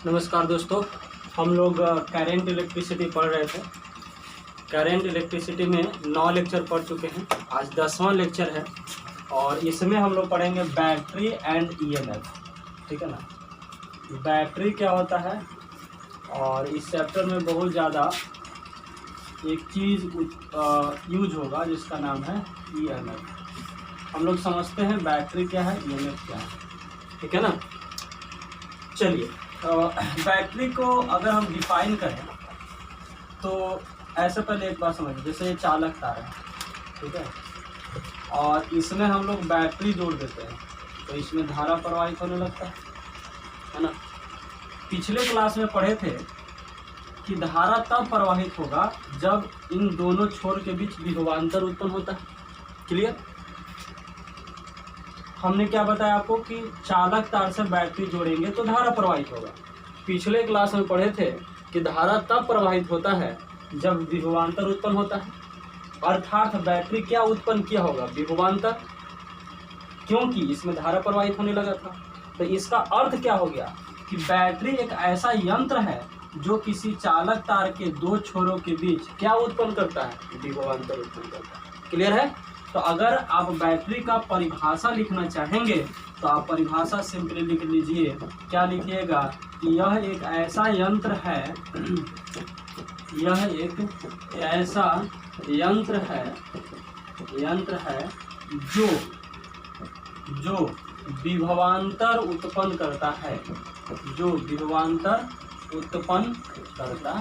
नमस्कार दोस्तों, हम लोग करेंट इलेक्ट्रिसिटी पढ़ रहे थे। करेंट इलेक्ट्रिसिटी में 9 लेक्चर पढ़ चुके हैं। आज 10वां लेक्चर है और इसमें हम लोग पढ़ेंगे बैटरी एंड ईएमएफ। ठीक है ना, बैटरी क्या होता है और इस चैप्टर में बहुत ज़्यादा एक चीज़ यूज होगा जिसका नाम है ईएमएफ। हम लोग समझते हैं बैटरी क्या है, ईएमएफ क्या है। ठीक है ना, चलिए बैटरी को अगर हम डिफाइन करें तो ऐसे पहले एक बात समझिए। जैसे ये चालक तार है, ठीक है, और इसमें हम लोग बैटरी जोड़ देते हैं तो इसमें धारा प्रवाहित होने लगता है ना। पिछले क्लास में पढ़े थे कि धारा तब प्रवाहित होगा जब इन दोनों छोर के बीच विभवांतर उत्पन्न होता है। क्लियर? हमने क्या बताया आपको कि चालक तार से बैटरी जोड़ेंगे तो धारा प्रवाहित होगा। पिछले क्लास में पढ़े थे कि धारा तब प्रवाहित होता है जब विभवांतर उत्पन्न होता है, अर्थात बैटरी क्या उत्पन्न किया होगा, विभवांतर, क्योंकि इसमें धारा प्रवाहित होने लगा था। तो इसका अर्थ क्या हो गया कि बैटरी एक ऐसा यंत्र है जो किसी चालक तार के दो छोरों के बीच क्या उत्पन्न करता है, विभवांतर उत्पन्न करता है। क्लियर है? तो अगर आप बैटरी का परिभाषा लिखना चाहेंगे तो आप परिभाषा सिंपली लिख लीजिए। क्या लिखिएगा कि यह एक ऐसा यंत्र है, यह एक ऐसा यंत्र है जो विभवांतर उत्पन्न करता है, जो विभवांतर उत्पन्न करता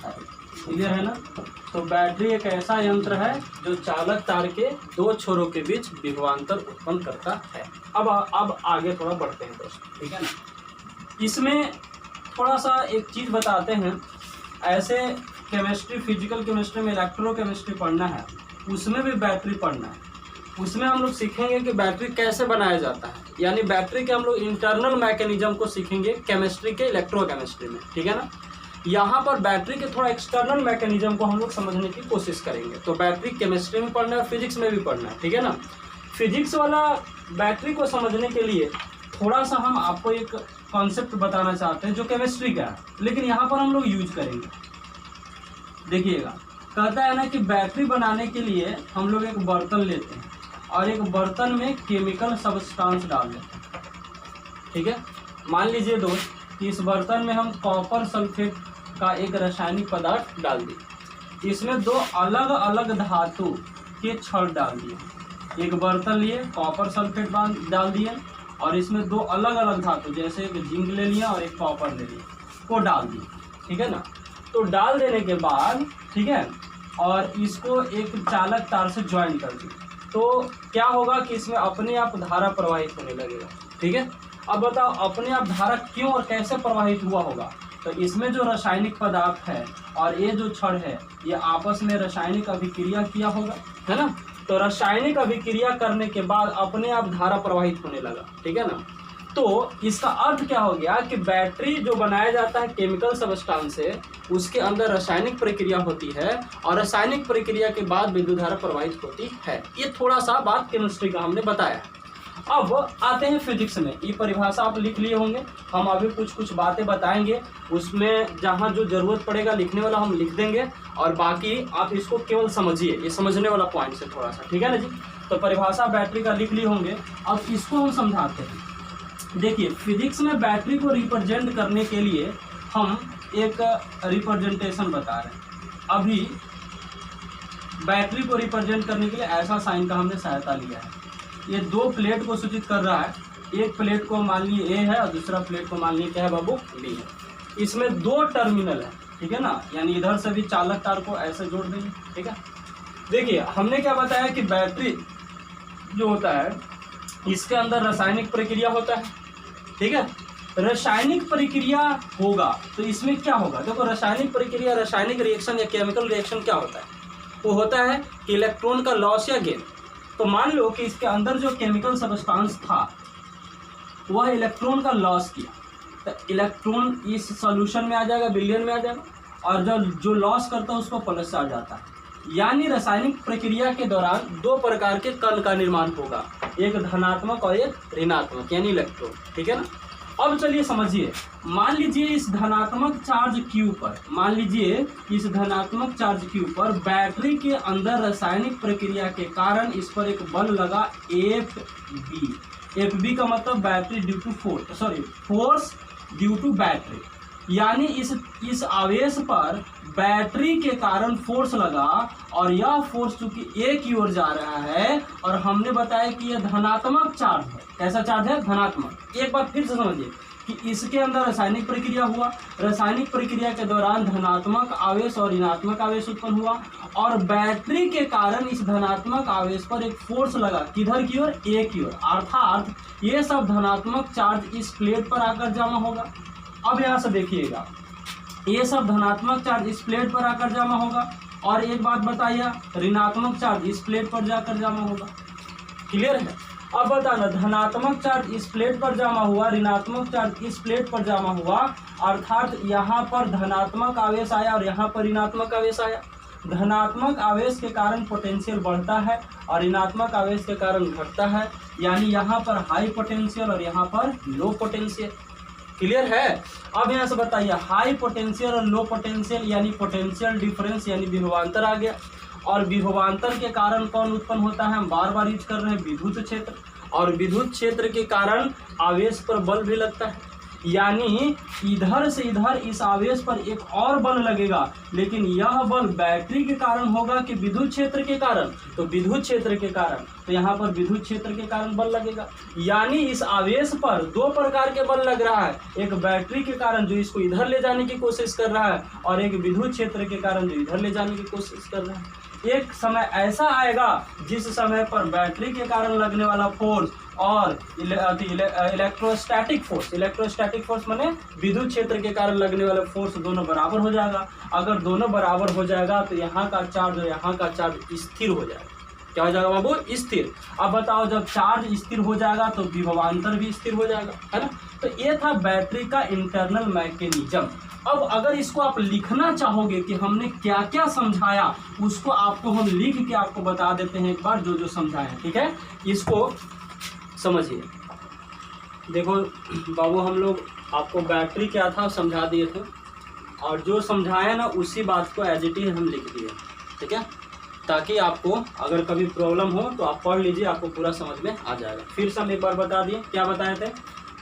है। क्लियर है ना? तो बैटरी एक ऐसा यंत्र है जो चालक तार के दो छोरों के बीच विभवांतर उत्पन्न करता है। अब आगे थोड़ा बढ़ते हैं दोस्तों। ठीक है ना, इसमें थोड़ा सा एक चीज़ बताते हैं। ऐसे केमिस्ट्री, फिजिकल केमिस्ट्री में इलेक्ट्रोकेमिस्ट्री पढ़ना है, उसमें भी बैटरी पढ़ना है। उसमें हम लोग सीखेंगे कि बैटरी कैसे बनाया जाता है, यानी बैटरी के हम लोग इंटरनल मैकेनिज्म को सीखेंगे केमिस्ट्री के इलेक्ट्रोकेमिस्ट्री में। ठीक है ना, यहाँ पर बैटरी के थोड़ा एक्सटर्नल मैकेनिज्म को हम लोग समझने की कोशिश करेंगे। तो बैटरी केमिस्ट्री में पढ़ना है, फिजिक्स में भी पढ़ना है। ठीक है ना, फिजिक्स वाला बैटरी को समझने के लिए थोड़ा सा हम आपको एक कॉन्सेप्ट बताना चाहते हैं जो केमिस्ट्री का है, लेकिन यहाँ पर हम लोग यूज करेंगे। देखिएगा, कहता है ना कि बैटरी बनाने के लिए हम लोग एक बर्तन लेते हैं और एक बर्तन में केमिकल सब्सटेंस डाल देते हैं। ठीक है, मान लीजिए दोस्त कि इस बर्तन में हम कॉपर सल्फेट का एक रासायनिक पदार्थ डाल दिए। इसमें दो अलग अलग धातु के छड़ डाल दिए। एक बर्तन लिए, कॉपर सल्फेट डाल दिए और इसमें दो अलग अलग धातु, जैसे एक जिंक ले लिया और एक कॉपर ले लिया, वो डाल दिए। ठीक है ना, तो डाल देने के बाद, ठीक है, और इसको एक चालक तार से ज्वाइन कर दिए तो क्या होगा कि इसमें अपने आप धारा प्रवाहित होने लगेगा। ठीक है, अब बताओ अपने आप धारा क्यों और कैसे प्रवाहित हुआ होगा। तो इसमें जो रासायनिक पदार्थ है और ये जो छड़ है, ये आपस में रासायनिक अभिक्रिया किया होगा, है ना। तो रासायनिक अभिक्रिया करने के बाद अपने आप धारा प्रवाहित होने लगा। ठीक है ना, तो इसका अर्थ क्या हो गया कि बैटरी जो बनाया जाता है केमिकल सब्सटेंस से, उसके अंदर रासायनिक प्रक्रिया होती है और रासायनिक प्रक्रिया के बाद विद्युत धारा प्रवाहित होती है। ये थोड़ा सा बात केमिस्ट्री का हमने बताया। अब आते हैं फिजिक्स में। ये परिभाषा आप लिख लिए होंगे, हम अभी कुछ बातें बताएंगे, उसमें जहाँ जो जरूरत पड़ेगा लिखने वाला हम लिख देंगे और बाकी आप इसको केवल समझिए, ये समझने वाला पॉइंट है थोड़ा सा। ठीक है ना जी, तो परिभाषा बैटरी का लिख लिए होंगे। अब इसको हम समझाते हैं। देखिए, फिजिक्स में बैटरी को रिप्रेजेंट करने के लिए हम एक रिप्रेजेंटेशन बता रहे हैं। अभी बैटरी को रिप्रेजेंट करने के लिए ऐसा साइन का हमने सहायता लिया है। ये दो प्लेट को सूचित कर रहा है। एक प्लेट को मान लीजिए ए है और दूसरा प्लेट को मान लीजिए क्या है बाबू, बी है। इसमें दो टर्मिनल है। ठीक है ना, यानी इधर से भी चालक तार को ऐसे जोड़ देंगे। ठीक है, देखिए हमने क्या बताया कि बैटरी जो होता है इसके अंदर रासायनिक प्रक्रिया होता है। ठीक है, रासायनिक प्रक्रिया होगा तो इसमें क्या होगा, देखो रासायनिक प्रक्रिया, रासायनिक रिएक्शन या केमिकल रिएक्शन क्या होता है, वो होता है कि इलेक्ट्रॉन का लॉस या गेन। तो मान लो कि इसके अंदर जो केमिकल सब्सटेंस था वह इलेक्ट्रॉन का लॉस किया, तो इलेक्ट्रॉन इस सॉल्यूशन में आ जाएगा, विलयन में आ जाएगा, और जो लॉस करता है उसको प्लस आ जाता है। यानी रासायनिक प्रक्रिया के दौरान दो प्रकार के कण का निर्माण होगा, एक धनात्मक और एक ऋणात्मक, यानी इलेक्ट्रॉन। ठीक है ना, अब चलिए समझिए, मान लीजिए इस धनात्मक चार्ज Q पर, मान लीजिए इस धनात्मक चार्ज Q पर बैटरी के अंदर रासायनिक प्रक्रिया के कारण इस पर एक बल लगा FB। FB का मतलब battery due to force due to battery, यानी इस आवेश पर बैटरी के कारण फोर्स लगा और यह फोर्स चूंकि ए की ओर जा रहा है और हमने बताया कि यह धनात्मक चार्ज है। कैसा चार्ज है? धनात्मक। एक बार फिर से समझिए कि इसके अंदर रासायनिक प्रक्रिया हुआ, रासायनिक प्रक्रिया के दौरान धनात्मक आवेश और ऋणात्मक आवेश उत्पन्न हुआ और बैटरी के कारण इस धनात्मक आवेश पर एक फोर्स लगा, किधर की ओर? ए की ओर। अर्थात ये सब धनात्मक चार्ज इस प्लेट पर आकर जमा होगा। अब यहाँ से देखिएगा, ये सब धनात्मक चार्ज इस प्लेट पर आकर जमा होगा और एक बात बताइए, ऋणात्मक चार्ज इस प्लेट पर जाकर जमा होगा। क्लियर है? अब बताना, धनात्मक चार्ज इस प्लेट पर जमा हुआ, ऋणात्मक चार्ज इस प्लेट पर जमा हुआ, अर्थात यहाँ पर धनात्मक आवेश आया और यहाँ पर ऋणात्मक आवेश आया। धनात्मक आवेश के कारण पोटेंशियल बढ़ता है और ऋणात्मक आवेश के कारण घटता है, यानी यहाँ पर हाई पोटेंशियल और यहाँ पर लो पोटेंशियल। क्लियर है? अब यहाँ से बताइए, हाई पोटेंशियल और लो पोटेंशियल यानी पोटेंशियल डिफरेंस यानी विभवांतर आ गया। और विभवांतर के कारण कौन उत्पन्न होता है? हम बार बार यूज कर रहे हैं, विद्युत क्षेत्र। और विद्युत क्षेत्र के कारण आवेश पर बल भी लगता है, यानी इधर से इधर इस आवेश पर एक और बल लगेगा, लेकिन यह बल बैटरी के कारण होगा कि विद्युत क्षेत्र के कारण? तो विद्युत क्षेत्र के कारण। तो यहाँ पर विद्युत क्षेत्र के कारण बल लगेगा, यानी इस आवेश पर दो प्रकार के बल लग रहा है, एक बैटरी के कारण जो इसको इधर ले जाने की कोशिश कर रहा है और एक विद्युत क्षेत्र के कारण जो इधर ले जाने की कोशिश कर रहा है। एक समय ऐसा आएगा जिस समय पर बैटरी के कारण लगने वाला फोर्स और इलेक्ट्रोस्टैटिक फोर्स माने विद्युत क्षेत्र के कारण लगने वाला फोर्स दोनों बराबर हो जाएगा। अगर दोनों बराबर हो जाएगा तो यहाँ का चार्ज और यहाँ का चार्ज स्थिर हो जाएगा। क्या हो जाएगा बाबू? स्थिर। अब बताओ, जब चार्ज स्थिर हो जाएगा तो विभवांतर भी स्थिर हो जाएगा, है ना? तो ये था बैटरी का इंटरनल मैकेनिज्म। अब अगर इसको आप लिखना चाहोगे कि हमने क्या क्या समझाया, उसको आपको हम लिख के आपको बता देते हैं एक बार, जो जो समझाया। ठीक है, इसको समझिए। देखो बाबू, हम लोग आपको बैटरी क्या था समझा दिए थे और जो समझाया ना उसी बात को एज इट इज हम लिख दिए। ठीक है, ताकि आपको अगर कभी प्रॉब्लम हो तो आप पढ़ लीजिए, आपको पूरा समझ में आ जाएगा। फिर से हम एक बार बता दिए, क्या बताए थे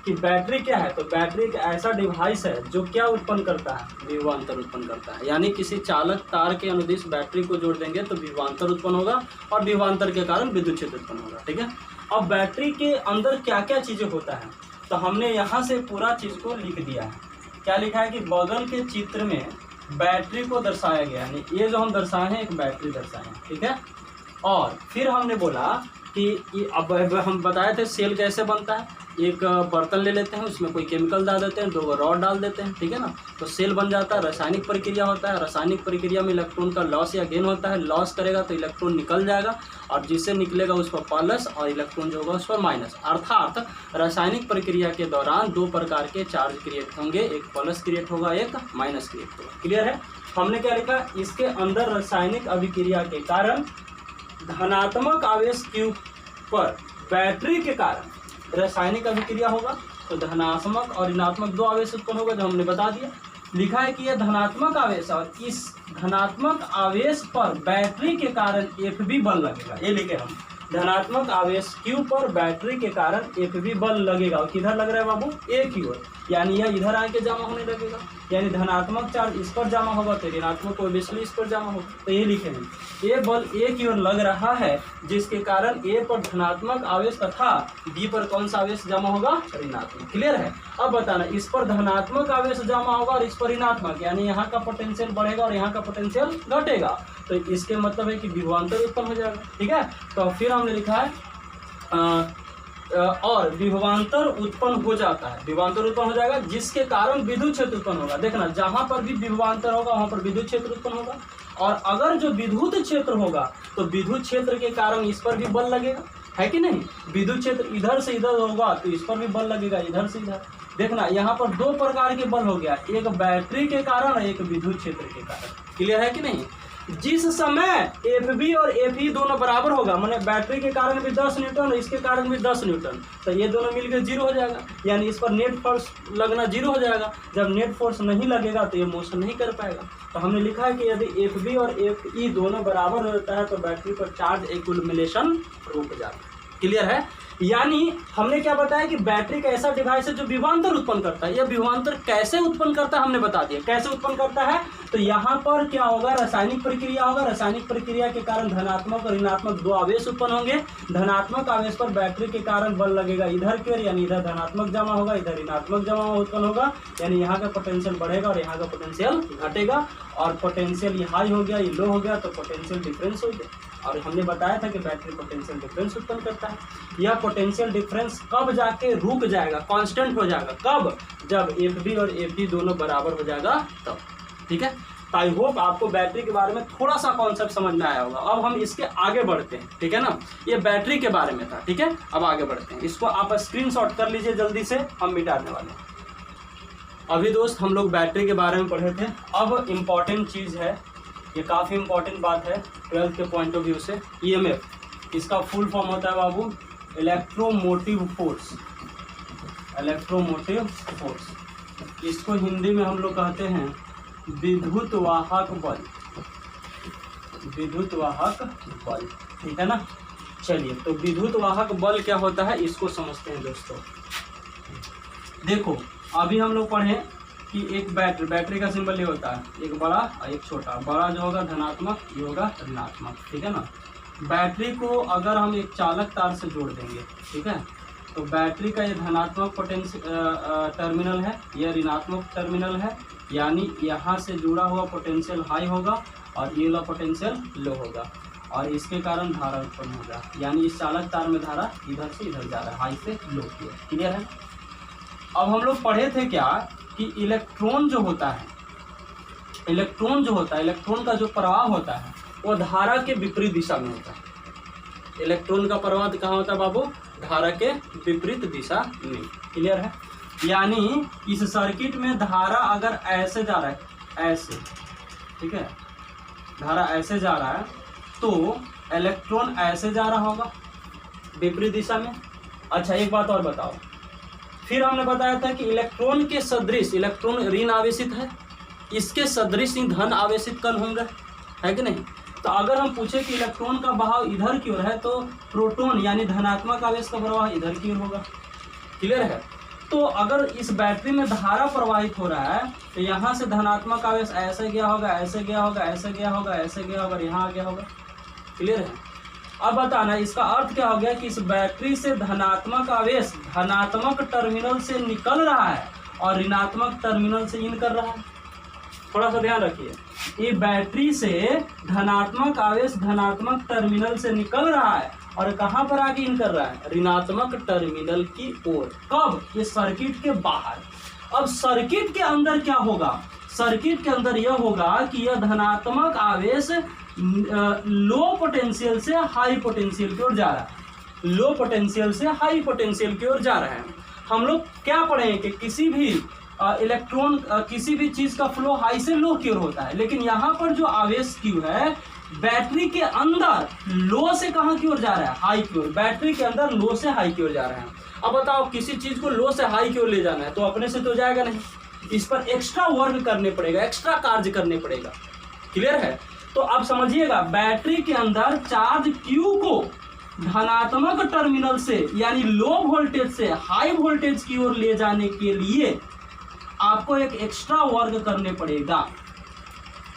कि बैटरी क्या है? तो बैटरी एक ऐसा डिवाइस है जो क्या उत्पन्न करता है? विभवांतर उत्पन्न करता है। यानी किसी चालक तार के अनुदिश बैटरी को जोड़ देंगे तो विभवांतर उत्पन्न होगा और विभवांतर के कारण विद्युत क्षेत्र उत्पन्न होगा। ठीक है, अब बैटरी के अंदर क्या क्या चीज़ें होता है, तो हमने यहाँ से पूरा चीज़ को लिख दिया है। क्या लिखा है कि बगल के चित्र में बैटरी को दर्शाया गया है, ये जो हम दर्शाए हैं एक बैटरी दर्शाए हैं। ठीक है, और फिर हमने बोला कि अब हम बताए थे सेल कैसे बनता है। एक बर्तन ले लेते हैं, उसमें कोई केमिकल डाल देते हैं, 2 रॉड डाल देते हैं, ठीक है ना, तो सेल बन जाता है। रासायनिक प्रक्रिया होता है, रासायनिक प्रक्रिया में इलेक्ट्रॉन का लॉस या गेन होता है। लॉस करेगा तो इलेक्ट्रॉन निकल जाएगा और जिससे निकलेगा उस पर प्लस और इलेक्ट्रॉन जो होगा उस पर माइनस। अर्थात रासायनिक प्रक्रिया के दौरान 2 प्रकार के चार्ज क्रिएट होंगे, एक प्लस क्रिएट होगा, एक माइनस क्रिएट होगा। क्लियर है? हमने क्या लिखा, इसके अंदर रासायनिक अभिक्रिया के कारण धनात्मक आवेश Q पर बैटरी के कारण रासायनिक अभिक्रिया होगा तो धनात्मक और ऋणात्मक 2 आवेश उत्पन्न होगा, जो हमने बता दिया। लिखा है कि यह धनात्मक आवेश और इस धनात्मक आवेश पर बैटरी के कारण FB बल लगेगा। ये लिखे हम, धनात्मक आवेश Q पर बैटरी के कारण FB बल लगेगा। और किधर लग रहा है बाबू? A की ओर, यानी यह इधर आके जमा होने लगेगा। यानी धनात्मक चार्ज इस पर जमा होगा तो ऋणात्मक ऑब्वियसली इस पर जमा होगा। तो ये लिखे हैं, ये बल A की ओर लग रहा है जिसके कारण A पर धनात्मक आवेश तथा B पर कौन सा आवेश जमा होगा? ऋणात्मक। क्लियर है? अब बताना, इस पर धनात्मक आवेश जमा होगा और इस पर ऋणात्मक, यानी यहाँ का पोटेंशियल बढ़ेगा और यहाँ का पोटेंशियल घटेगा, तो इसके मतलब है कि विभवांतर उत्पन्न हो जाएगा। ठीक है, तो फिर हमने लिखा है और विभवांतर उत्पन्न हो जाता है, विभवांतर उत्पन्न हो जाएगा जिसके कारण विद्युत क्षेत्र उत्पन्न होगा। देखना, जहां पर भी विभवांतर होगा वहां पर विद्युत क्षेत्र उत्पन्न होगा, और अगर जो विद्युत क्षेत्र होगा तो विद्युत क्षेत्र के कारण इस पर भी बल लगेगा, है कि नहीं? विद्युत क्षेत्र इधर से इधर होगा तो इस पर भी बल लगेगा, इधर से इधर। देखना, यहाँ पर 2 प्रकार के बल हो गया, एक बैटरी के कारण और एक विद्युत क्षेत्र के कारण। क्लियर है कि नहीं? जिस समय Fb और Fe दोनों बराबर होगा, माने बैटरी के कारण भी 10 न्यूटन और इसके कारण भी 10 न्यूटन, तो ये दोनों मिलकर 0 हो जाएगा, यानी इस पर नेट फोर्स लगना 0 हो जाएगा। जब नेट फोर्स नहीं लगेगा तो ये मोशन नहीं कर पाएगा। तो हमने लिखा है कि यदि Fb और Fe दोनों बराबर होता है तो बैटरी पर चार्ज एक्युमुलेशन रुक जाता है। क्लियर है? यानी हमने क्या बताया कि बैटरी का ऐसा डिवाइस है जो विभवांतर उत्पन्न करता है। यह विभवांतर कैसे उत्पन्न करता है हमने बता दिया। कैसे उत्पन्न करता है, तो यहाँ पर क्या होगा, रासायनिक प्रक्रिया होगा। रासायनिक प्रक्रिया के कारण धनात्मक और ऋणात्मक दो आवेश उत्पन्न होंगे। धनात्मक आवेश पर बैटरी के कारण बल लगेगा इधर की ओर, यानी इधर धनात्मक जमा होगा, इधर ऋणात्मक जमा उत्पन्न होगा, यानी यहाँ का पोटेंशियल बढ़ेगा और यहाँ का पोटेंशियल घटेगा। और पोटेंशियल ये हाई हो गया, ये लो हो गया, तो पोटेंशियल डिफरेंस हो गया। और हमने बताया था कि बैटरी पोटेंशियल डिफरेंस उत्पन्न करता है। यह पोटेंशियल डिफरेंस कब जाके रुक जाएगा, कांस्टेंट हो जाएगा, कब, जब Fb और Fe दोनों बराबर हो जाएगा तब। ठीक है, आई होप आपको बैटरी के बारे में थोड़ा सा कॉन्सेप्ट समझ में आया होगा। अब हम इसके आगे बढ़ते हैं, ठीक है ना। ये बैटरी के बारे में था, ठीक है। अब आगे बढ़ते हैं, इसको आप स्क्रीनशॉट कर लीजिए जल्दी से, हम मिटाने वाले हैं। अभी दोस्त हम लोग बैटरी के बारे में पढ़े थे। अब इम्पॉर्टेंट चीज़ है, ये काफ़ी इम्पॉर्टेंट बात है 12th के पॉइंट ऑफ व्यू से। EMF, इसका फुल फॉर्म होता है बाबू इलेक्ट्रोमोटिव फोर्स। इलेक्ट्रोमोटिव फोर्स, इसको हिंदी में हम लोग कहते हैं विद्युत वाहक बल। विद्युत वाहक बल, ठीक है ना। चलिए, तो विद्युत वाहक बल क्या होता है इसको समझते हैं दोस्तों। देखो, अभी हम लोग पढ़े कि एक बैटरी का सिंबल ये होता है, एक बड़ा और एक छोटा। बड़ा जो होगा धनात्मक, ये होगा ऋणात्मक, ठीक है ना। बैटरी को अगर हम एक चालक तार से जोड़ देंगे, ठीक है, तो बैटरी का ये धनात्मक टर्मिनल है, यह ऋणात्मक टर्मिनल है, यानी यहाँ से जुड़ा हुआ पोटेंशियल हाई होगा और ये वाला पोटेंशियल लो होगा, और इसके कारण धारा उत्पन्न होगा। यानी इस चालक तार में धारा इधर से इधर जा रहा है, हाई से लो की ओर। क्लियर है? अब हम लोग पढ़े थे क्या कि इलेक्ट्रॉन जो होता है, इलेक्ट्रॉन का जो प्रवाह होता है वो धारा के विपरीत दिशा में होता है। इलेक्ट्रॉन का प्रवाह कहाँ होता है बाबू? धारा के विपरीत दिशा में। क्लियर है? यानी इस सर्किट में धारा अगर ऐसे जा रहा है, ऐसे, ठीक है, धारा ऐसे जा रहा है, तो इलेक्ट्रॉन ऐसे जा रहा होगा विपरीत दिशा में। अच्छा, एक बात और बताओ, फिर हमने बताया था कि इलेक्ट्रॉन के सदृश, इलेक्ट्रॉन ऋण आवेशित है, इसके सदृश ही धन आवेशित कण होंगे, है कि नहीं। तो अगर हम पूछे कि इलेक्ट्रॉन का बहाव इधर की ओर है, तो प्रोटॉन यानी धनात्मक आवेश का प्रवाह इधर की ओर होगा। क्लियर है? तो अगर इस बैटरी में धारा प्रवाहित हो रहा है, तो यहाँ से धनात्मक आवेश ऐसे गया होगा, ऐसे गया होगा, ऐसे गया होगा, ऐसे गया होगा, यहाँ आ गया होगा। क्लियर है? अब बताना इसका अर्थ क्या हो गया कि इस बैटरी से धनात्मक आवेश धनात्मक टर्मिनल से निकल रहा है और ऋणात्मक टर्मिनल से इन कर रहा है। थोड़ा सा ध्यान रखिए, ये बैटरी से धनात्मक आवेश धनात्मक टर्मिनल से निकल रहा है और कहाँ पर आके इन कर रहा है? ऋणात्मक टर्मिनल की ओर। कब? ये सर्किट के बाहर। अब सर्किट के अंदर क्या होगा? सर्किट के अंदर यह होगा कि यह धनात्मक आवेश लो पोटेंशियल से हाई पोटेंशियल की ओर जा रहा है। लो पोटेंशियल से हाई पोटेंशियल की ओर जा रहा है। हम लोग क्या पढ़े कि किसी भी इलेक्ट्रॉन किसी भी चीज का फ्लो हाई से लो की ओर होता है, लेकिन यहाँ पर जो आवेश क्यू है बैटरी के अंदर लो से कहाँ की ओर जा रहा है? हाई की ओर। बैटरी के अंदर लो से हाई की ओर जा रहा है। अब बताओ, किसी चीज को लो से हाई की ओर ले जाना है तो अपने से तो जाएगा नहीं, इस पर एक्स्ट्रा वर्क करने पड़ेगा, एक्स्ट्रा कार्य करने पड़ेगा। क्लियर है? तो अब समझिएगा, बैटरी के अंदर चार्ज Q को धनात्मक टर्मिनल से यानी लो वोल्टेज से हाई वोल्टेज की ओर ले जाने के लिए आपको एक एक्स्ट्रा वर्क करने पड़ेगा।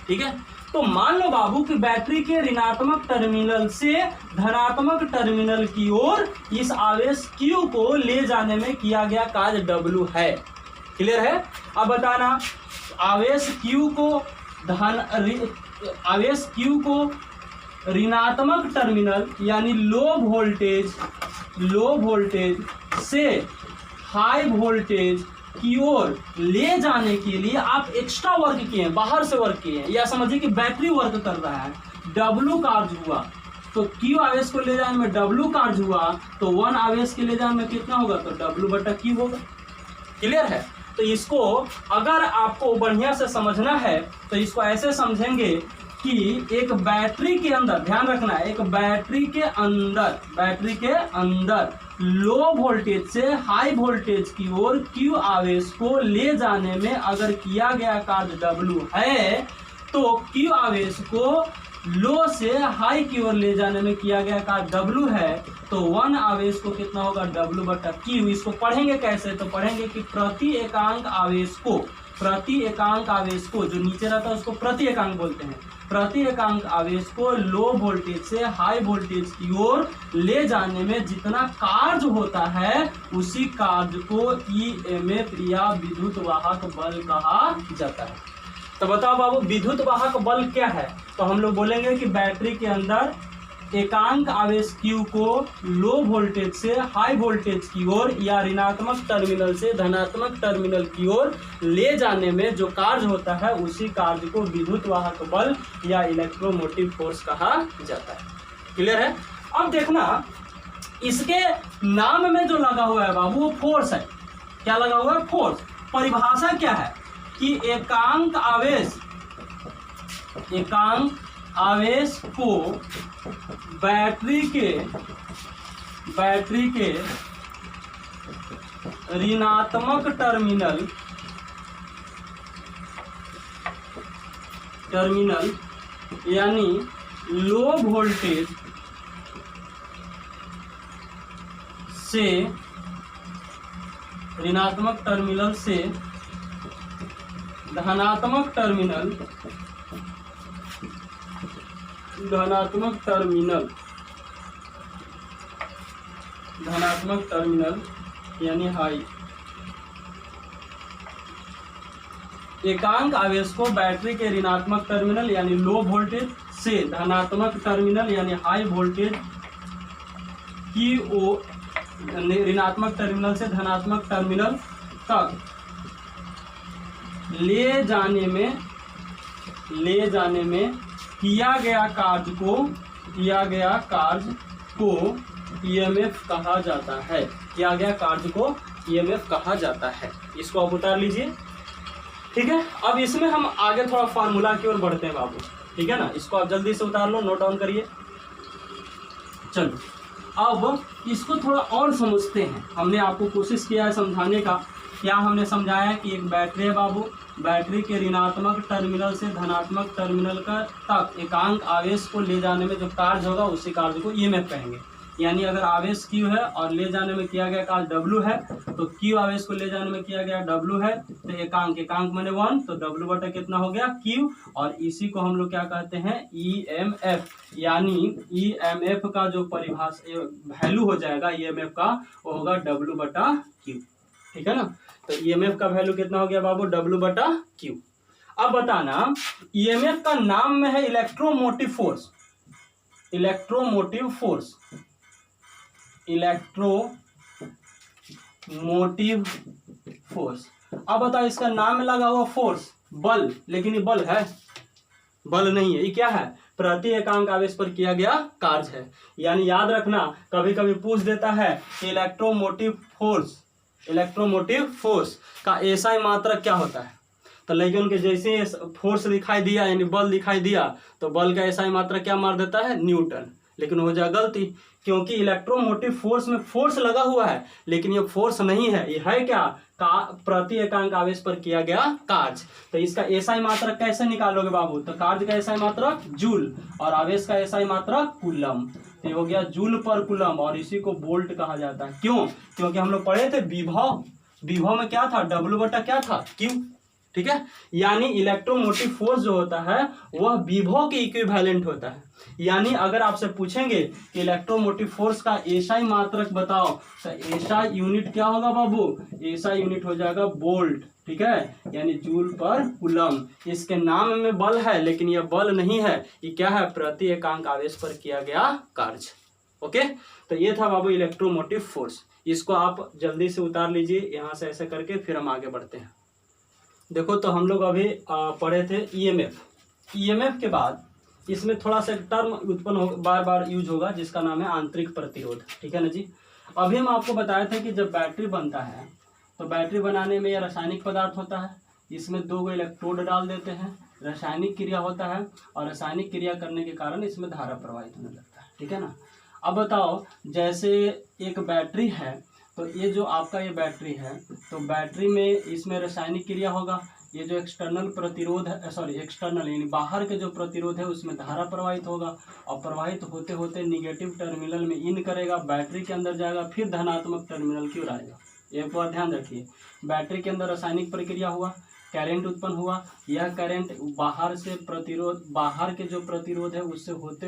ठीक है? तो मान लो बाबू कि बैटरी के ऋणात्मक टर्मिनल से धनात्मक टर्मिनल की ओर इस आवेश Q को ले जाने में किया गया कार्य W है। क्लियर है? अब बताना, आवेश Q को ऋणात्मक टर्मिनल यानी लो वोल्टेज से हाई वोल्टेज की ओर ले जाने के लिए आप एक्स्ट्रा वर्क किए हैं, बाहर से वर्क किए हैं। या समझिए कि बैटरी वर्क कर रहा है, W कार्य हुआ, तो Q आवेश को ले जाने में W कार्य हुआ, तो 1 आवेश के ले जाने में कितना होगा? तो W/Q होगा। क्लियर है? तो इसको अगर आपको बढ़िया से समझना है तो इसको ऐसे समझेंगे कि एक बैटरी के अंदर, ध्यान रखना, एक बैटरी के अंदर लो वोल्टेज से हाई वोल्टेज की ओर Q आवेश को ले जाने में अगर किया गया कार्य W है, तो Q आवेश को लो से हाई की ओर ले जाने में किया गया कार्य W है, तो 1 आवेश को कितना होगा W बटा Q। इसको पढ़ेंगे कैसे, तो पढ़ेंगे कि प्रति एकांक आवेश को जो नीचे रहता है उसको प्रति एकांक बोलते हैं, प्रति एकांक आवेश को लो वोल्टेज से हाई वोल्टेज की ओर ले जाने में जितना कार्य होता है उसी कार्य को ईएमएफ या विद्युत वाहक बल कहा जाता है। तो बताओ बाबू, विद्युत वाहक बल क्या है? तो हम लोग बोलेंगे कि बैटरी के अंदर एकांक आवेश Q को लो वोल्टेज से हाई वोल्टेज की ओर या ऋणात्मक टर्मिनल से धनात्मक टर्मिनल की ओर ले जाने में जो कार्य होता है उसी कार्य को विद्युत वाहक बल या इलेक्ट्रोमोटिव फोर्स कहा जाता है। क्लियर है? अब देखना, इसके नाम में जो लगा हुआ है बाबू वो फोर्स है। क्या लगा हुआ है? फोर्स। परिभाषा क्या है कि एकांक आवेश को बैटरी के ऋणात्मक टर्मिनल यानी लो वोल्टेज से ऋणात्मक टर्मिनल से धनात्मक टर्मिनल यानी हाई। एकांक आवेश को बैटरी के ऋणात्मक टर्मिनल यानी लो वोल्टेज से धनात्मक टर्मिनल यानी हाई वोल्टेज की ओर, ऋणात्मक टर्मिनल से धनात्मक टर्मिनल तक ले जाने में किया गया कार्य को ईएमएफ कहा जाता है। इसको आप उतार लीजिए। ठीक है, अब इसमें हम आगे थोड़ा फार्मूला की ओर बढ़ते हैं बाबू। ठीक है ना, इसको आप जल्दी से उतार लो, नोट डाउन करिए। चलो अब इसको थोड़ा और समझते हैं। हमने आपको कोशिश किया है समझाने का। क्या हमने समझाया कि एक बैटरी है बाबू, बैटरी के ऋणात्मक टर्मिनल से धनात्मक टर्मिनल का तक एकांक आवेश को ले जाने में जो कार्य होगा उसी कार्य को ईएमएफ कहेंगे। यानी अगर आवेश Q है और ले जाने में किया गया कार्य W है, तो Q आवेश को ले जाने में किया गया W है, तो एकांक मैंने 1, तो W बटा कितना हो गया Q, और इसी को हम लोग क्या कहते हैं EMF। यानी EMF का जो परिभाषा वैल्यू हो जाएगा EMF का, वो होगा W बटा Q। ठीक है ना, तो EMF का वैल्यू कितना हो गया बाबू? W बटा Q। अब बताना, EMF का नाम में है इलेक्ट्रोमोटिव फोर्स। अब बताओ, इसका नाम में लगा हुआ फोर्स बल, लेकिन ये बल है? बल नहीं है। ये क्या है? प्रति एकांक आवेश पर किया गया कार्य है। यानी याद रखना, कभी कभी पूछ देता है कि इलेक्ट्रोमोटिव फोर्स का एसआई मात्रक क्या होता है। तो लेकिन के जैसे फोर्स दिखाई दिया यानी बल दिखाई दिया, तो बल का एसआई मात्रक क्या मार देता है? न्यूटन। लेकिन हो जाए गलती, क्योंकि इलेक्ट्रोमोटिव फोर्स में फोर्स लगा हुआ है, लेकिन ये फोर्स नहीं है। ये है क्या? प्रति एकांक आवेश पर किया गया कार्य। तो इसका एसआई मात्रक कैसे निकालोगे बाबू? तो कार्य का एसआई मात्रक जूल और आवेश का एसआई मात्रक कूलम। तो हो गया जूल पर कूलम, और इसी को वोल्ट कहा जाता है। क्यों? क्योंकि हम लोग पढ़े थे विभव में क्या था? W बटा क्या था? Q। ठीक है, यानी इलेक्ट्रोमोटिव फोर्स जो होता है वह विभव के इक्विवेलेंट होता है। यानी अगर आपसे पूछेंगे कि इलेक्ट्रोमोटिव फोर्स का एसआई मात्रक बताओ, तो एसआई यूनिट क्या होगा बाबू? एसआई यूनिट हो जाएगा वोल्ट। ठीक है, यानी जूल पर कूलम। इसके नाम में बल है, लेकिन यह बल नहीं है। ये क्या है? प्रति एकांक आवेश पर किया गया कार्य। ओके, तो ये था बाबू इलेक्ट्रोमोटिव फोर्स। इसको आप जल्दी से उतार लीजिए यहाँ से, ऐसे करके फिर हम आगे बढ़ते हैं। देखो, तो हम लोग अभी पढ़े थे ईएमएफ के बाद इसमें थोड़ा सा टर्म उत्पन्न हो, बार बार यूज होगा, जिसका नाम है आंतरिक प्रतिरोध। ठीक है ना जी। अभी हम आपको बताए थे कि जब बैटरी बनता है तो बैटरी बनाने में यह रासायनिक पदार्थ होता है। इसमें 2 इलेक्ट्रोड डाल देते हैं, रासायनिक क्रिया होता है और रासायनिक क्रिया करने के कारण इसमें धारा प्रवाहित होने लगता है, ठीक है ना। अब बताओ, जैसे एक बैटरी है, तो ये जो आपका ये बैटरी है, तो बैटरी में इसमें रासायनिक क्रिया होगा, ये जो एक्सटर्नल प्रतिरोध है, सॉरी एक्सटर्नल यानी बाहर के जो प्रतिरोध है उसमें धारा प्रवाहित होगा, और प्रवाहित होते होते निगेटिव टर्मिनल में इन करेगा, बैटरी के अंदर जाएगा, फिर धनात्मक टर्मिनल की ओर आएगा। एक बार ध्यान रखिए, बैटरी के अंदर रासायनिक प्रक्रिया हुआ, करंट उत्पन्न हुआ, यह करंट बाहर से प्रतिरोध, बाहर के जो प्रतिरोध है उससे होते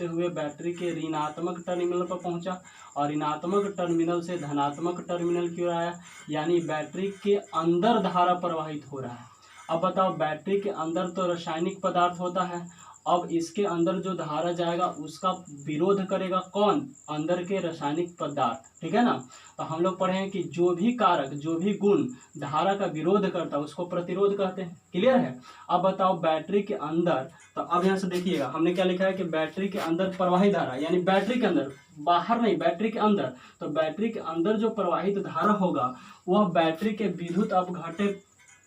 हुए बैटरी के ऋणात्मक टर्मिनल पर पहुंचा, और ऋणात्मक टर्मिनल से धनात्मक टर्मिनल की ओर आया, यानी बैटरी के अंदर धारा प्रवाहित हो रहा है। अब बताओ, बैटरी के अंदर तो रासायनिक पदार्थ होता है, अब इसके अंदर जो धारा जाएगा उसका विरोध करेगा कौन? अंदर के रासायनिक पदार्थ, ठीक है ना। तो हम लोग पढ़े हैं कि जो भी कारक, जो भी गुण धारा का विरोध करता है उसको प्रतिरोध कहते हैं। क्लियर है। अब बताओ, बैटरी के अंदर, तो अब यहाँ से देखिएगा हमने क्या लिखा है कि बैटरी के अंदर प्रवाहित धारा, यानी बैटरी के अंदर, बाहर नहीं, बैटरी के अंदर, तो बैटरी के अंदर जो प्रवाहित धारा होगा वह बैटरी के विद्युत अपघट्य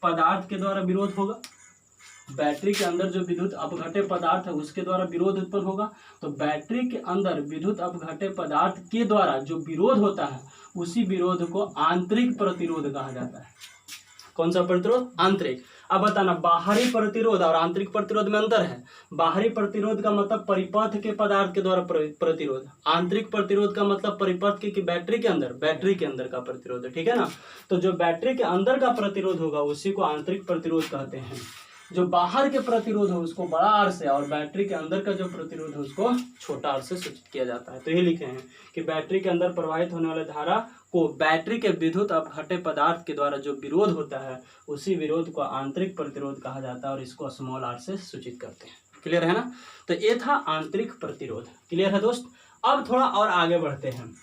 पदार्थ के द्वारा विरोध होगा। बैटरी के अंदर जो विद्युत अपघट्य पदार्थ है उसके द्वारा विरोध उत्पन्न होगा। तो बैटरी के अंदर विद्युत अपघट्य पदार्थ के द्वारा जो विरोध होता है उसी विरोध को आंतरिक प्रतिरोध कहा जाता है। कौन सा प्रतिरोध? आंतरिक। अब बताना, बाहरी प्रतिरोध और आंतरिक प्रतिरोध में अंतर है। बाहरी प्रतिरोध का मतलब परिपथ के पदार्थ के द्वारा प्रतिरोध, आंतरिक प्रतिरोध का मतलब परिपथ के बैटरी के अंदर का प्रतिरोध है, ठीक है ना। तो जो बैटरी के अंदर का प्रतिरोध होगा उसी को आंतरिक प्रतिरोध कहते हैं। जो बाहर के प्रतिरोध है उसको बड़ा आर से, और बैटरी के अंदर का जो प्रतिरोध है उसको छोटा आर से सूचित किया जाता है। तो ये लिखे हैं कि बैटरी के अंदर प्रवाहित होने वाले धारा को बैटरी के विद्युत अपघट्य पदार्थ के द्वारा जो विरोध होता है उसी विरोध को आंतरिक प्रतिरोध कहा जाता है, और इसको स्मॉल आर से सूचित करते हैं। क्लियर है ना। तो ये था आंतरिक प्रतिरोध। क्लियर है दोस्त। अब थोड़ा और आगे बढ़ते हैं।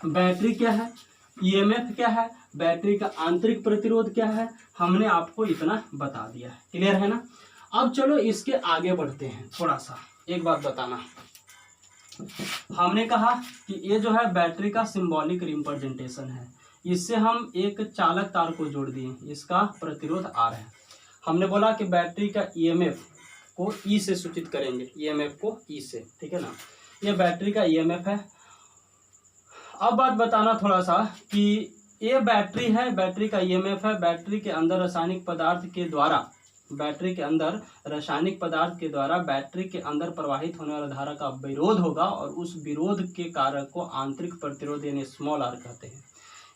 बैटरी क्या है, ईएमएफ क्या है, बैटरी का आंतरिक प्रतिरोध क्या है, हमने आपको इतना बता दिया है। क्लियर है ना। अब चलो इसके आगे बढ़ते हैं। थोड़ा सा एक बात बताना, हमने कहा कि ये जो है बैटरी का सिंबॉलिक रिप्रेजेंटेशन है, इससे हम एक चालक तार को जोड़ दिए, इसका प्रतिरोध आर है। हमने बोला कि बैटरी का ईएमएफ को ई से सूचित करेंगे, ईएमएफ को ई से, ठीक है ना। ये बैटरी का ईएमएफ है। अब बात बताना थोड़ा सा कि ये बैटरी है, बैटरी का ईएमएफ है, बैटरी के अंदर रासायनिक पदार्थ के द्वारा, बैटरी के अंदर रासायनिक पदार्थ के द्वारा बैटरी के अंदर प्रवाहित होने वाला धारा का विरोध होगा, और उस विरोध के कारक को आंतरिक प्रतिरोध यानी स्मॉल आर कहते हैं।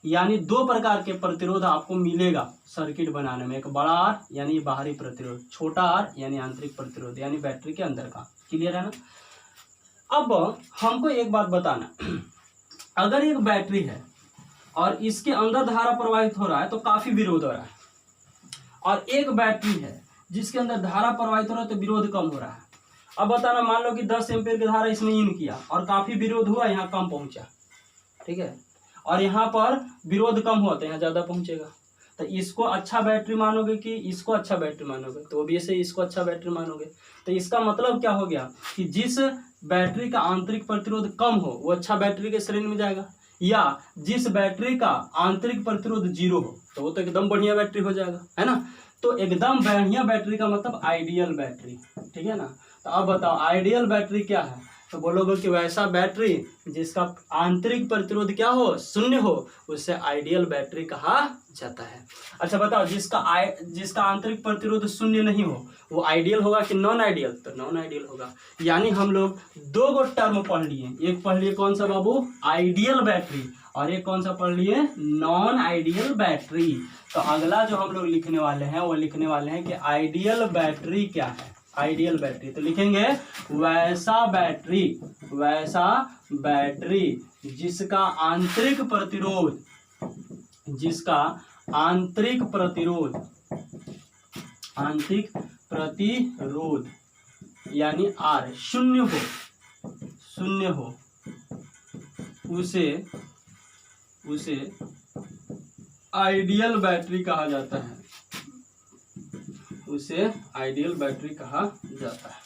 यानी दो प्रकार के प्रतिरोध आपको मिलेगा सर्किट बनाने में, एक बड़ा आर यानी बाहरी प्रतिरोध, छोटा आर यानी आंतरिक प्रतिरोध यानी बैटरी के अंदर का। क्लियर है ना। अब हमको एक बात बताना, अगर एक बैटरी है और इसके अंदर धारा प्रवाहित हो रहा है तो काफी विरोध हो रहा है, और एक बैटरी है जिसके अंदर धारा प्रवाहित हो रहा है तो विरोध कम हो रहा है। अब बताना, मान लो कि 10 एम्पीयर की धारा इसमें इन किया और काफी विरोध हुआ, यहाँ कम पहुंचा, ठीक है, और यहाँ पर विरोध कम हुआ तो यहाँ ज्यादा पहुंचेगा। तो इसको अच्छा बैटरी मानोगे कि इसको अच्छा बैटरी मानोगे? तो ऑब्वियसली इसको अच्छा बैटरी मानोगे। तो इसका मतलब क्या हो गया कि जिस बैटरी का आंतरिक प्रतिरोध कम हो वो अच्छा बैटरी के श्रेणी में जाएगा, या जिस बैटरी का आंतरिक प्रतिरोध 0 हो तो वो तो एकदम बढ़िया बैटरी हो जाएगा, है ना। तो एकदम बढ़िया बैटरी का मतलब आइडियल बैटरी, ठीक है ना। तो अब बताओ आइडियल बैटरी क्या है, तो बोलोगे कि वैसा बैटरी जिसका आंतरिक प्रतिरोध क्या हो, 0 हो, उससे आइडियल बैटरी कहा जाता है। अच्छा बताओ, जिसका आंतरिक प्रतिरोध 0 नहीं हो वो आइडियल होगा कि नॉन आइडियल? तो नॉन आइडियल होगा। यानी हम लोग 2 गो टर्म पढ़ लिए, एक पढ़ लिए कौन सा बाबू, आइडियल बैटरी, और एक कौन सा पढ़ लिए, नॉन आइडियल बैटरी। तो अगला जो हम लोग लिखने वाले हैं वो लिखने वाले हैं कि आइडियल बैटरी क्या है। आइडियल बैटरी तो लिखेंगे वैसा बैटरी जिसका आंतरिक प्रतिरोध यानी आर 0 हो उसे आइडियल बैटरी कहा जाता है, उसे आइडियल बैटरी कहा जाता है,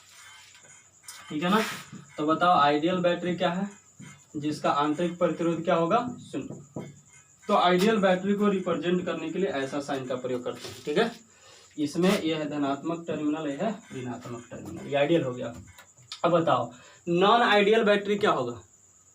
ठीक है ना। तो बताओ आइडियल बैटरी क्या है, जिसका आंतरिक प्रतिरोध क्या होगा, 0। तो आइडियल बैटरी को रिप्रेजेंट करने के लिए ऐसा साइन का प्रयोग करते हैं, ठीक है। इसमें ये है धनात्मक टर्मिनल, ये है ऋणात्मक टर्मिनल, ये आइडियल हो गया। अब बताओ नॉन आइडियल बैटरी क्या होगा?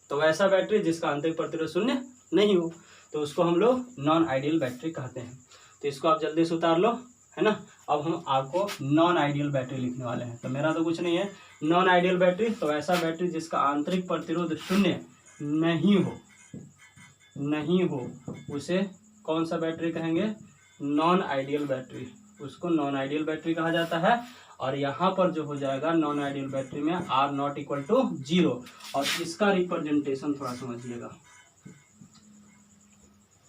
तो वैसा बैटरी जिसका आंतरिक प्रतिरोध शून्य नहीं हो, तो उसको हम लोग नॉन आइडियल बैटरी कहते हैं। तो इसको आप जल्दी से उतार लो, है ना। अब हम आपको नॉन आइडियल बैटरी लिखने वाले हैं। तो मेरा तो कुछ नहीं है, नॉन आइडियल बैटरी तो ऐसा बैटरी जिसका आंतरिक प्रतिरोध शून्य नहीं हो उसे कौन सा बैटरी कहेंगे? नॉन आइडियल बैटरी, उसको नॉन आइडियल बैटरी कहा जाता है। और यहाँ पर जो हो जाएगा नॉन आइडियल बैटरी में R नॉट इक्वल टू 0, और इसका रिप्रेजेंटेशन थोड़ा समझिएगा।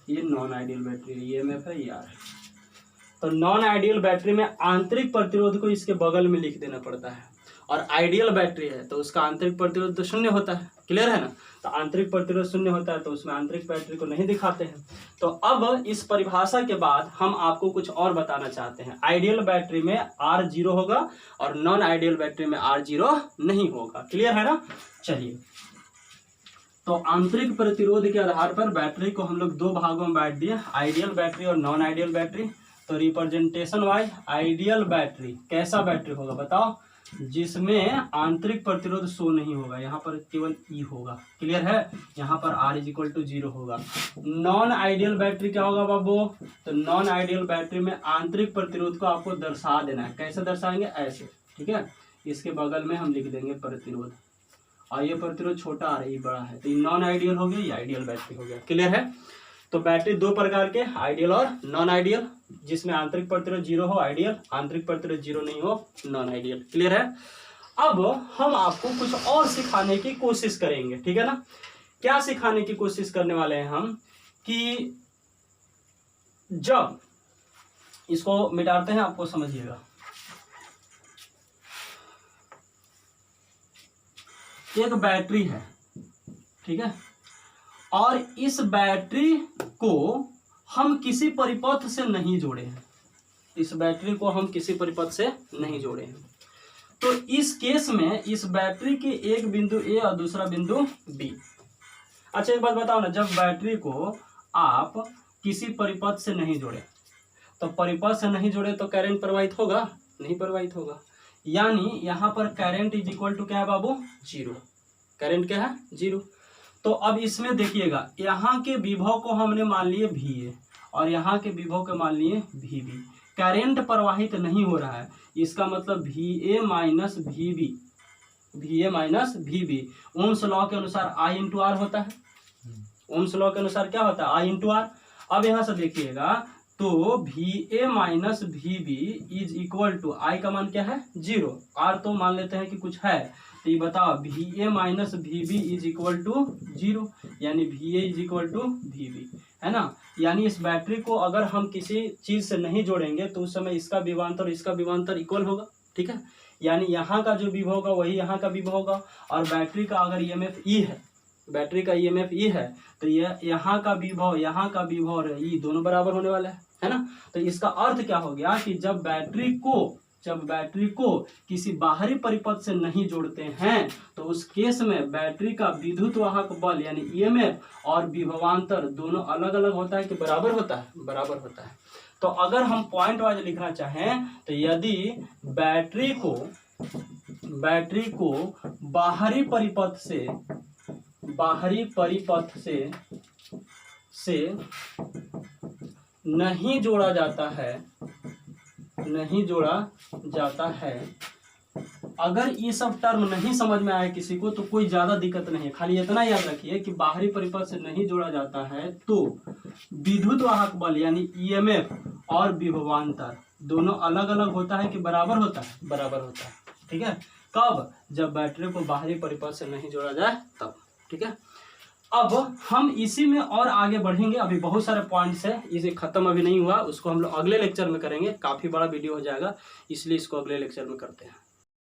ये नॉन आइडियल बैटरी EMF है, ये R। तो नॉन आइडियल बैटरी में आंतरिक प्रतिरोध को इसके बगल में लिख देना पड़ता है, और आइडियल बैटरी है तो उसका आंतरिक प्रतिरोध तो शून्य होता है, क्लियर है ना। तो आंतरिक प्रतिरोध शून्य होता है तो उसमें आंतरिक बैटरी को नहीं दिखाते हैं। तो अब इस परिभाषा के बाद हम आपको कुछ और बताना चाहते हैं। आइडियल बैटरी में R 0 होगा और नॉन आइडियल बैटरी में R 0 नहीं होगा, क्लियर है ना। चलिए, तो आंतरिक प्रतिरोध के आधार पर बैटरी को हम लोग दो भागों में बांट दिए, आइडियल बैटरी और नॉन आइडियल बैटरी। तो रिप्रेजेंटेशन वाइज आइडियल बैटरी कैसा बैटरी होगा बताओ? जिसमें आंतरिक प्रतिरोध शो नहीं होगा, यहाँ पर केवल E होगा, क्लियर है। यहाँ पर R इज इक्वल टू 0 होगा। नॉन आइडियल बैटरी क्या होगा बाबू? तो नॉन आइडियल बैटरी में आंतरिक प्रतिरोध को आपको दर्शा देना है। कैसे दर्शाएंगे? ऐसे, ठीक है। इसके बगल में हम लिख देंगे प्रतिरोध, और ये प्रतिरोध छोटा आ रहा है, ये बड़ा है, तो ये नॉन आइडियल हो गया, ये आइडियल बैटरी हो गया, क्लियर है। तो बैटरी दो प्रकार के, आइडियल और नॉन आइडियल, जिसमें आंतरिक प्रतिरोध 0 हो आइडियल, आंतरिक प्रतिरोध 0 नहीं हो नॉन आइडियल, क्लियर है। अब हम आपको कुछ और सिखाने की कोशिश करेंगे, ठीक है ना। क्या सिखाने की कोशिश करने वाले हैं हम कि जब इसको मिटाते हैं, आपको समझिएगा। एक बैटरी है, ठीक है, और इस बैटरी को हम किसी परिपथ से नहीं जोड़े हैं, इस बैटरी को हम किसी परिपथ से नहीं जोड़े हैं। तो इस केस में इस बैटरी के एक बिंदु A और दूसरा बिंदु B। अच्छा एक बात बताओ ना, जब बैटरी को आप किसी परिपथ से नहीं जोड़े, तो परिपथ से नहीं जोड़े तो करंट प्रवाहित होगा? नहीं प्रवाहित होगा। यानी यहाँ पर करंट इज इक्वल टू क्या है बाबू? 0। करंट क्या है? 0। तो अब इसमें देखिएगा, यहाँ के विभव को हमने मान लिए VA और यहाँ के विभव को मान लिए VB। करंट प्रवाहित नहीं हो रहा है, इसका मतलब VA minus VB, VA minus VB Ohm's law के अनुसार I इंटू R होता है। ओम्स लॉ के अनुसार क्या होता है? I into R। अब यहाँ से देखिएगा, तो VA minus VB is equal to I का मान क्या है? 0। R तो मान लेते हैं कि कुछ है, तो ये बताओ VA minus VB is equal to 0, यानी VA is equal to VB, है ना। यानी इस बैटरी को अगर हम किसी चीज से नहीं जोड़ेंगे तो उस समय इसका विभवांतर और इसका विभवांतर इक्वल होगा, ठीक है। यानी यहाँ का जो विभव होगा वही यहाँ का विभव होगा, और बैटरी का अगर EMF E है, बैटरी का EMF E है, तो यह यहाँ का विभव और E दोनों बराबर होने वाला है ना। तो इसका अर्थ क्या हो गया कि जब बैटरी को किसी बाहरी परिपथ से नहीं जोड़ते हैं तो उस केस में बैटरी का विद्युत वाहक बल यानी EMF और विभवांतर दोनों अलग अलग होता है कि बराबर होता है? बराबर होता है। तो अगर हम पॉइंट वाइज लिखना चाहें तो यदि बैटरी को बाहरी परिपथ से नहीं जोड़ा जाता है, अगर ये सब टर्म नहीं समझ में आए किसी को तो कोई ज्यादा दिक्कत नहीं है, खाली इतना याद रखिए कि बाहरी परिपथ से नहीं जोड़ा जाता है तो विद्युत वाहक बल यानी EMF और विभवांतर दोनों अलग अलग होता है कि बराबर होता है? बराबर होता है, ठीक है। कब? जब बैटरी को बाहरी परिपथ से नहीं जोड़ा जाए तब, ठीक है। अब हम इसी में और आगे बढ़ेंगे, अभी बहुत सारे पॉइंट्स है, इसे खत्म अभी नहीं हुआ, उसको हम लोग अगले लेक्चर में करेंगे। काफी बड़ा वीडियो हो जाएगा, इसलिए इसको अगले लेक्चर में करते हैं।